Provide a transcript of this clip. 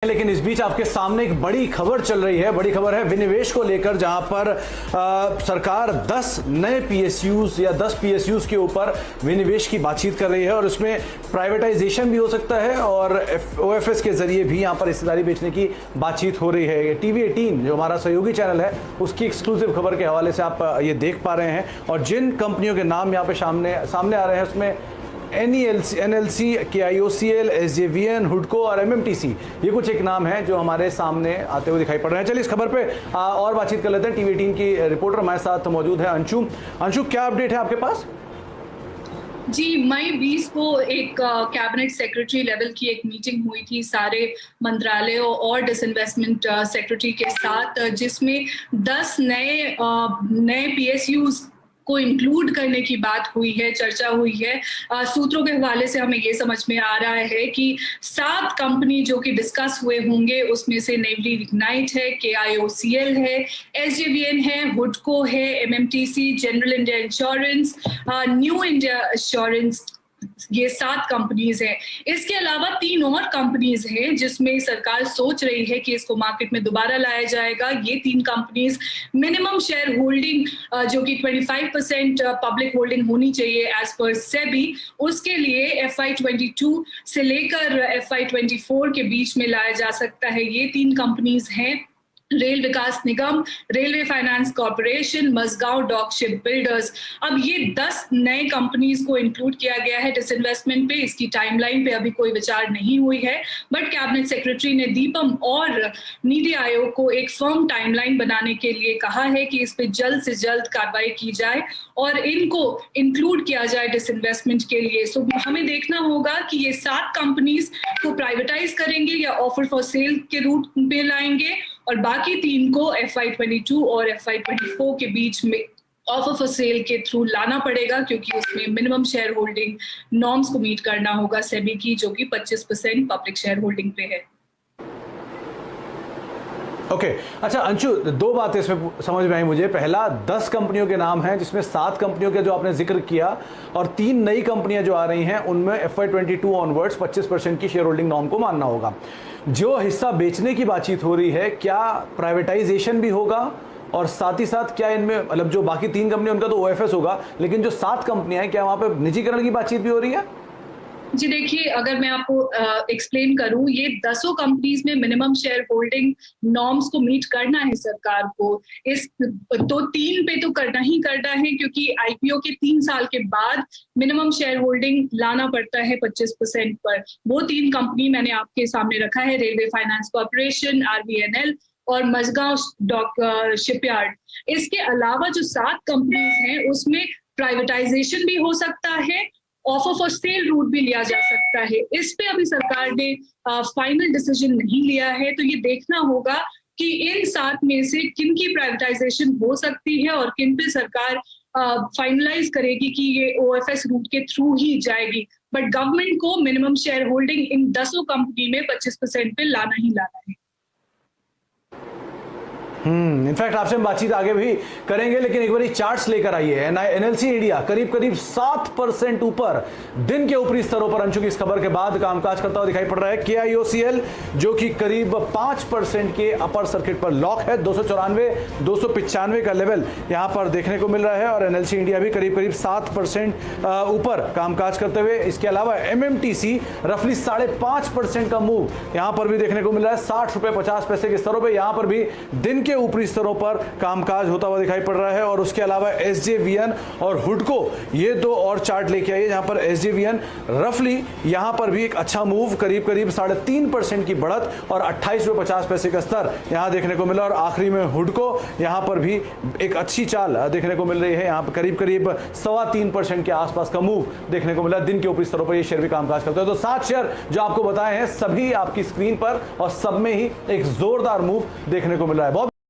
लेकिन इस बीच आपके सामने एक बड़ी खबर चल रही है। बड़ी खबर है विनिवेश को लेकर, जहां पर सरकार 10 नए पीएसयूज या 10 पीएसयूज के ऊपर विनिवेश की बातचीत कर रही है और उसमें प्राइवेटाइजेशन भी हो सकता है और ओएफएस के जरिए भी यहां पर हिस्सेदारी बेचने की बातचीत हो रही है। टीवी 18 जो हमारा सहयोगी चैनल है उसकी एक्सक्लूसिव खबर के हवाले से आप ये देख पा रहे हैं और जिन कंपनियों के नाम यहाँ पे सामने आ रहे हैं उसमें NLC, KIOCL, SJVN, हुडको और MMTC, ये कुछ एक नाम है जो हमारे सामने आते हुए दिखाई पड़ रहे हैं। चलिए इस खबर पे और बातचीत कर लेते हैं। टीवी 18 की रिपोर्टर हमारे साथ मौजूद है अंशु, क्या अपडेट है आपके पास? जी, मई 20 को एक कैबिनेट सेक्रेटरी लेवल की एक मीटिंग हुई थी सारे मंत्रालयों और डिसइन्वेस्टमेंट सेक्रेटरी के साथ, जिसमें 10 नए PSUs को इंक्लूड करने की बात हुई है, चर्चा हुई है। सूत्रों के हवाले से हमें ये समझ में आ रहा है कि 7 कंपनी जो कि डिस्कस हुए होंगे उसमें से नेवली लिग्नाइट है, KIOCL है, SJVN है, हुडको है, MMTC, general India insurance, new India insurance, ये 7 कंपनीज हैं। इसके अलावा 3 और कंपनीज हैं जिसमें सरकार सोच रही है कि इसको मार्केट में दोबारा लाया जाएगा। ये 3 कंपनीज मिनिमम शेयर होल्डिंग जो कि 25% पब्लिक होल्डिंग होनी चाहिए एज पर सेबी, उसके लिए FY22 से लेकर FY24 के बीच में लाया जा सकता है। ये 3 कंपनीज हैं Rail Vikas Nigam, railway finance corporation, Mazagon dock ship builders. अब ये 10 नए कंपनीज को इंक्लूड किया गया है डिसइन्वेस्टमेंट पे। इसकी टाइमलाइन पे अभी कोई विचार नहीं हुई है, बट कैबिनेट सेक्रेटरी ने दीपम और नीति आयोग को एक फर्म टाइमलाइन बनाने के लिए कहा है कि इस पे जल्द से जल्द कार्रवाई की जाए और इनको इंक्लूड किया जाए डिसइन्वेस्टमेंट के लिए। सो हमें देखना होगा कि ये 7 कंपनीज को प्राइवेटाइज करेंगे या ऑफर फॉर सेल के रूट में लाएंगे और बाकी 3 को FY22 और FY24 के बीच में ऑफर फॉर सेल के थ्रू लाना पड़ेगा, क्योंकि उसमें मिनिमम शेयर होल्डिंग नॉर्म्स को मीट करना होगा सेबी की, जो कि 25% पब्लिक शेयर होल्डिंग पे है। ओके, अच्छा अंशु, 2 बातें इसमें समझ में आई मुझे। पहला, 10 कंपनियों के नाम हैं जिसमें 7 कंपनियों के जो आपने जिक्र किया और 3 नई कंपनियां जो आ रही हैं उनमें FY22 ऑनवर्ड्स 25% की शेयर होल्डिंग नॉर्म को मानना होगा। जो हिस्सा बेचने की बातचीत हो रही है, क्या प्राइवेटाइजेशन भी होगा और साथ ही साथ क्या इनमें मतलब जो बाकी 3 कंपनी उनका तो OFS होगा, लेकिन जो 7 कंपनियां हैं क्या वहां पर निजीकरण की बातचीत भी हो रही है? जी देखिए, अगर मैं आपको एक्सप्लेन करूं, ये 10 कंपनीज में मिनिमम शेयर होल्डिंग नॉर्म्स को मीट करना है सरकार को। इस तो 3 पे तो करना ही करना है, क्योंकि IPO के 3 साल के बाद मिनिमम शेयर होल्डिंग लाना पड़ता है 25% पर। वो 3 कंपनी मैंने आपके सामने रखा है, रेलवे फाइनेंस कॉर्पोरेशन, RVNL और मजगांव डॉक शिपयार्ड। इसके अलावा जो 7 कंपनीज हैं उसमें प्राइवेटाइजेशन भी हो सकता है, ऑफर फॉर सेल रूट भी लिया जा सकता है। इस पे अभी सरकार ने फाइनल डिसीजन नहीं लिया है, तो ये देखना होगा कि इन 7 में से किन की प्राइवेटाइजेशन हो सकती है और किन पे सरकार फाइनलाइज करेगी कि ये OFS रूट के थ्रू ही जाएगी। बट गवर्नमेंट को minimum share holding in 10 company में 25% पे लाना ही लाना है। इनफैक्ट आपसे हम बातचीत आगे भी करेंगे, लेकिन एक बार चार्ट्स लेकर आइए। NLC इंडिया करीब 7% ऊपर दिन के ऊपरी स्तरों पर अंशु की इस खबर के बाद कामकाज करता हुआ दिखाई पड़ रहा है। KIOCL जो कि करीब 5% के अपर सर्किट पर लॉक है, 294 295 का लेवल यहां पर देखने को मिल रहा है और NLC इंडिया भी करीब 7% ऊपर कामकाज करते हुए। इसके अलावा MMTC रफली 5.5% का मूव यहां पर भी देखने को मिल रहा है, 60 रुपए 50 पैसे के स्तरों पर यहां पर भी दिन के ऊपरी स्तरों पर कामकाज होता हुआ दिखाई पड़ रहा है। और उसके अलावा SJVN और हुडको, ये 2 और चार्ट लेके आइए जहां पर SJVN रफली यहां पर भी एक अच्छा मूव, करीब 3.5% की बढ़त और 28 रुपए 50 पैसे का स्तर यहां देखने को मिला। और आखिरी में हुडको, यहां पर भी एक अच्छी चाल देखने को मिल रही है, यहां पर करीब 3.25% के आसपास का मूव देखने को मिला। दिन के ऊपरी स्तरों पर ये शेयर भी कामकाज करते हैं। तो 7 शेयर जो आपको बताए हैं सभी आपकी स्क्रीन पर और सब में ही एक जोरदार मूव देखने को मिल रहा है। बहुत